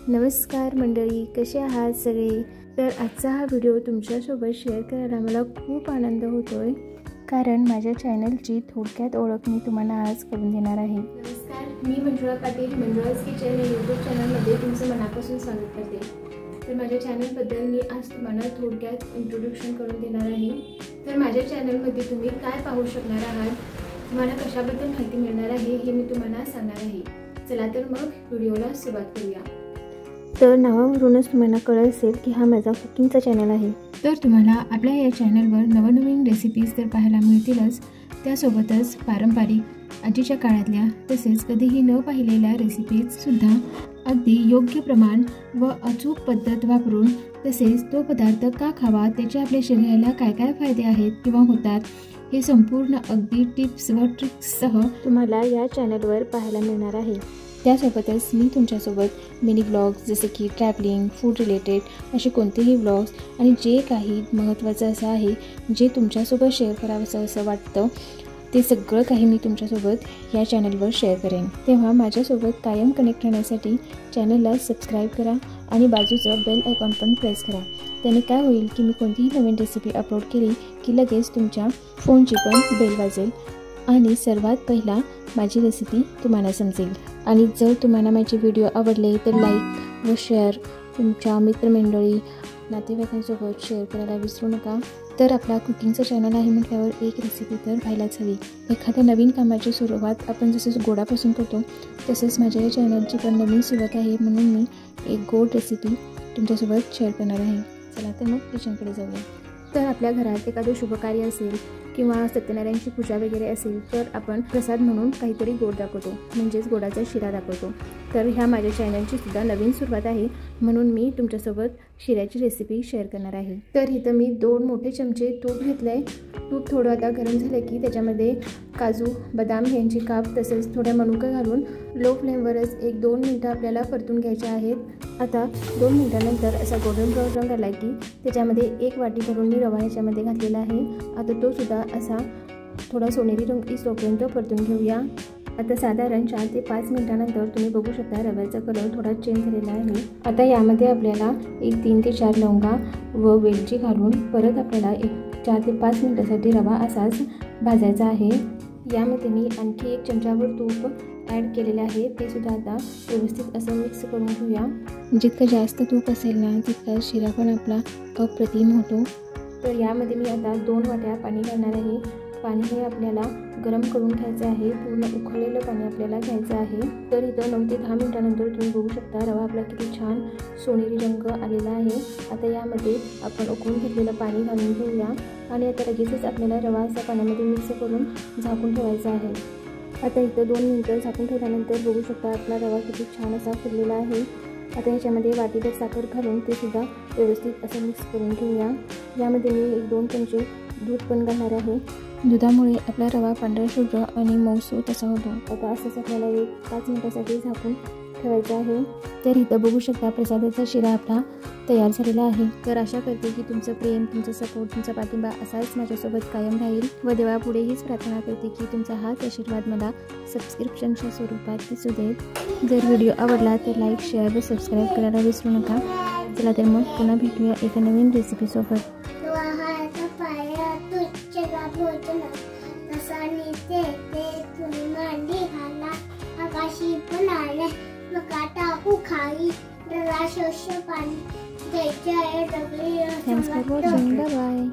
नमस्कार मंडळी, कसे आहात सगळे। तर आजचा हा व्हिडिओ तुमच्यासोबत शेअर करायला मला खूप आनंद होतोय, कारण माझ्या चॅनलची थोडक्यात ओळख मी तुम्हाला आज करून देणार आहे। नमस्कार, मी मंजुळा पाटील, मंजुळाज किचन या यूट्यूब चॅनलमध्ये तुमचं मनापासून स्वागत करते। तर माझ्या चॅनलबद्दल मी आज तुम्हाला थोडक्यात इंट्रोडक्शन करून देणार आहे। तर माझ्या चॅनलमध्ये तुम्ही काय पाहू शकणार आहात, तुम्हाला कशाबद्दल माहिती मिळणार आहे हे मी तुम्हाला सांगणार आहे। चला तर मग व्हिडिओला सुरुवात करूया। तर नावावरूनच तुम्हाला कळत असेल की हा माझा कुकिंगचा चॅनल आहे। तर तुम्हाला आपल्या या चॅनलवर नवनवीन रेसिपीज तर पाहायला मिळतीलच, त्यासोबतच पारंपरिक आजीच्या काळातल्या तसेच कधीही न पाहिलेल्या रेसिपीज सुद्धा अगदी योग्य प्रमाण व अचूक पद्धत वापरून, तसेच तो पदार्थ का खावा, त्याचे आपल्या शरीराला काय काय फायदे आहेत किंवा होतात हे संपूर्ण अगदी टिप्स व ट्रिक्ससह तुम्हाला या चॅनलवर पाहायला मिळणार आहे। त्यासोबतच मी तुमच्यासोबत मिनी ब्लॉग्स जसे की ट्रॅव्हलिंग, फूड रिलेटेड असे कोणतेही ब्लॉग्स आणि जे काही महत्त्वाचं असं आहे जे तुमच्यासोबत शेअर करावंसं असं वाटतं, ते सगळं काही मी तुमच्यासोबत या चॅनलवर शेअर करेन। तेव्हा माझ्यासोबत कायम कनेक्ट राहण्यासाठी चॅनलला सबस्क्राईब करा आणि बाजूचं बेल आयकॉन पण प्रेस करा। त्याने काय होईल की मी कोणतीही नवीन रेसिपी अपलोड केली की लगेच तुमच्या फोनची पण बेल वाजेल आणि सर्वात पहिला माझी रेसिपी तुम्हाला समजेल। आणि जर तुम्हाला माझे व्हिडिओ आवडले तर लाईक व शेअर तुमच्या मित्रमंडळी नातेवाईकांसोबत शेअर करायला विसरू नका। तर आपला कुकिंगचा चॅनल आहे म्हटल्यावर एक रेसिपी तर व्हायलाच हवी। एखाद्या नवीन कामाची सुरुवात आपण जसं गोडापासून करतो, तसंच माझ्या या चॅनलची पण नवीन सुरुवात आहे, म्हणून मी एक गोड रेसिपी तुमच्यासोबत शेअर करणार आहे। चला तर मग किचनकडे जाऊया। तर आपल्या घरात एखादं शुभ कार्य असेल किंवा सत्यनारायणची पूजा वगैरे असेल तर आपण प्रसाद म्हणून काहीतरी गोड दाखवतो, म्हणजेच गोडाचा शिरा दाखवतो। तर ह्या माझ्या चॅनलची सुद्धा नवीन सुरुवात आहे, म्हणून मी तुमच्यासोबत शिऱ्याची रेसिपी शेअर करणार आहे। तर इथं मी 2 मोठे चमचे तूप घेतलं आहे। तूप थोडं आता गरम झालं की त्याच्यामध्ये काजू, बदाम यांची काप तसेच थोड्या मनुका घालून लो फ्लेमवरच 1-2 मिनटं आपल्याला परतून घ्यायचे आहेत। आता 2 मिनटानंतर असा गोल्डन ब्राऊन रंग आला की त्याच्यामध्ये 1 वाटी भरून मी रवा ह्याच्यामध्ये घातलेला आहे। आता तो सुद्धा असा थोडा सोनेरी रंग येईपर्यंत परतून घेऊया। आता साधारण 4 ते 5 मिनिटानंतर तुम्ही बघू शकता रव्याचा कलर थोडा चेंज झालेला आहे। आता यामध्ये आपल्याला 3 ते 4 लवंगा व वेलची घालून परत आपल्याला 4 ते 5 मिनिटासाठी रवा असाच भाजायचा आहे। यामध्ये मी आणखी 1 चमचाभर तूप ॲड केलेले आहे, ते सुद्धा आता व्यवस्थित असं मिक्स करून घेऊया। जितकं जास्त तूप असेल ना तितका शिरा पण आपला अप्रतिम होतो। तर यामध्ये मी आता 2 वाट्या पाणी घालणार आहे। पाणी हे आपल्याला गरम करून घ्यायचं आहे, पूर्ण उकळलेलं पाणी आपल्याला घ्यायचं आहे। तर इथं 9 ते 10 मिनिटानंतर तुम्ही बघू शकता रवा आपला किती छान सोनेरी रंग आलेला आहे। आता यामध्ये आपण उकळून घेतलेलं पाणी घालून घेऊया आणि आता लगेचच आपल्याला रवा असा पाण्यामध्ये मिक्स करून झाकून ठेवायचा आहे। आता इथं 2 मिनिटं झाकून ठेवल्यानंतर बघू शकता आपला रवा किती छान असा फुललेला आहे। आता ह्याच्यामध्ये वाटीभर साखर घालून ते सुद्धा व्यवस्थित असं मिक्स करून घेऊया। यामध्ये मी 1-2 चमचे दूध पण घालणार आहे। दुधामुळे आपला रवा पांढरा शुभ्र आणि मऊसूत असा होतो। आता असंच आपल्याला 5 मिनिटासाठी झाकून ठेवायचं आहे। तर इथं बघू शकता प्रसादाचा शिरा आपला तयार झालेला आहे। तर आशा करते की तुमचं प्रेम, तुमचं सपोर्ट, तुमचा पाठिंबा असाच माझ्यासोबत कायम राहील व देवापुढे हीच प्रार्थना करते की तुमचा हाच आशीर्वाद मला सबस्क्रिप्शनच्या स्वरूपात दिसू देत। जर व्हिडिओ आवडला तर लाईक, शेअर व सबस्क्राईब करायला विसरू नका। चला तर मग पुन्हा भेटूया एका नवीन रेसिपीसोबत। Thanks for watching. Bye bye.